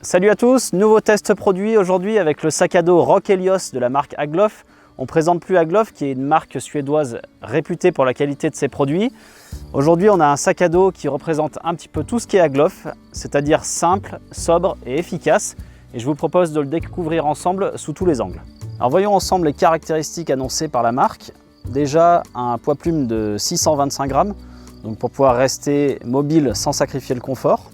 Salut à tous, nouveau test produit aujourd'hui avec le sac à dos Rock Helios de la marque Agloff. On ne présente plus Agloff qui est une marque suédoise réputée pour la qualité de ses produits. Aujourd'hui on a un sac à dos qui représente un petit peu tout ce qui est Agloff, c'est-à-dire simple, sobre et efficace. Et je vous propose de le découvrir ensemble sous tous les angles. Alors voyons ensemble les caractéristiques annoncées par la marque. Déjà un poids plume de 625 grammes, donc pour pouvoir rester mobile sans sacrifier le confort.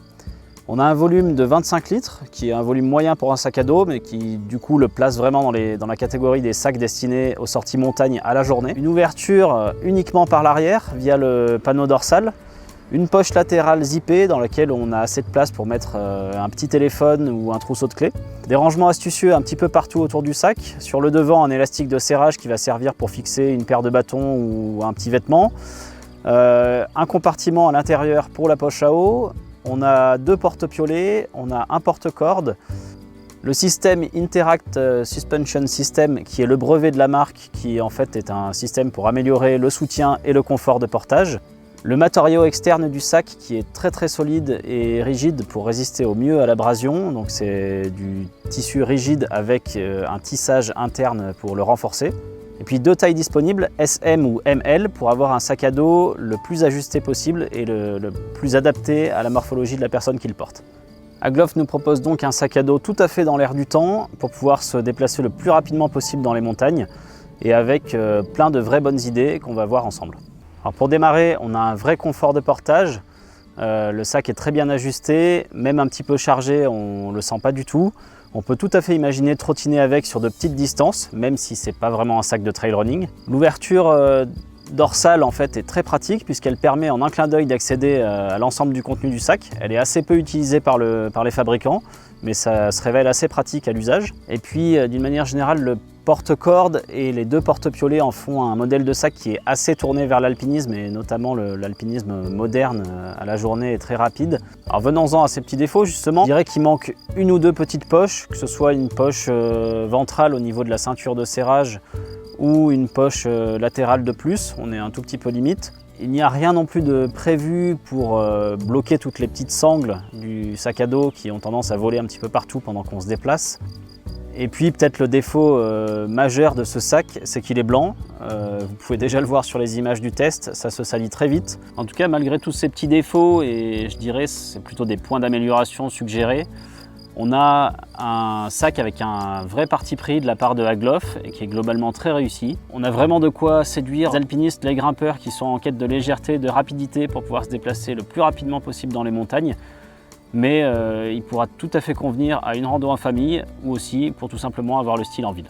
On a un volume de 25 litres, qui est un volume moyen pour un sac à dos, mais qui du coup le place vraiment dans la catégorie des sacs destinés aux sorties montagne à la journée. Une ouverture uniquement par l'arrière, via le panneau dorsal. Une poche latérale zippée dans laquelle on a assez de place pour mettre un petit téléphone ou un trousseau de clés. Des rangements astucieux un petit peu partout autour du sac. Sur le devant, un élastique de serrage qui va servir pour fixer une paire de bâtons ou un petit vêtement. Un compartiment à l'intérieur pour la poche à eau. On a deux porte-piolets, on a un porte-corde. Le système Interact Suspension System, qui est le brevet de la marque, qui en fait est un système pour améliorer le soutien et le confort de portage. Le matériau externe du sac qui est très solide et rigide pour résister au mieux à l'abrasion. Donc c'est du tissu rigide avec un tissage interne pour le renforcer. Et puis deux tailles disponibles, SM ou ML, pour avoir un sac à dos le plus ajusté possible et le plus adapté à la morphologie de la personne qui le porte. Agloff nous propose donc un sac à dos tout à fait dans l'air du temps pour pouvoir se déplacer le plus rapidement possible dans les montagnes et avec plein de vraies bonnes idées qu'on va voir ensemble. Alors pour démarrer, on a un vrai confort de portage. Le sac est très bien ajusté, même un petit peu chargé, on ne le sent pas du tout. On peut tout à fait imaginer trottiner avec sur de petites distances, même si ce n'est pas vraiment un sac de trail running. L'ouverture dorsale en fait est très pratique puisqu'elle permet en un clin d'œil d'accéder à l'ensemble du contenu du sac. Elle est assez peu utilisée par les fabricants, mais ça se révèle assez pratique à l'usage. Et puis d'une manière générale, le porte-corde et les deux porte-piolets en font un modèle de sac qui est assez tourné vers l'alpinisme et notamment l'alpinisme moderne à la journée et très rapide. Alors venons-en à ces petits défauts justement, je dirais qu'il manque une ou deux petites poches, que ce soit une poche ventrale au niveau de la ceinture de serrage ou une poche latérale de plus, on est un tout petit peu limite. Il n'y a rien non plus de prévu pour bloquer toutes les petites sangles du sac à dos qui ont tendance à voler un petit peu partout pendant qu'on se déplace. Et puis peut-être le défaut majeur de ce sac, c'est qu'il est blanc. Vous pouvez déjà le voir sur les images du test, ça se salit très vite. En tout cas, malgré tous ces petits défauts, et je dirais c'est plutôt des points d'amélioration suggérés, on a un sac avec un vrai parti pris de la part de Agloff et qui est globalement très réussi. On a vraiment de quoi séduire les alpinistes, les grimpeurs qui sont en quête de légèreté, de rapidité pour pouvoir se déplacer le plus rapidement possible dans les montagnes. Mais il pourra tout à fait convenir à une rando en famille ou aussi pour tout simplement avoir le style en ville.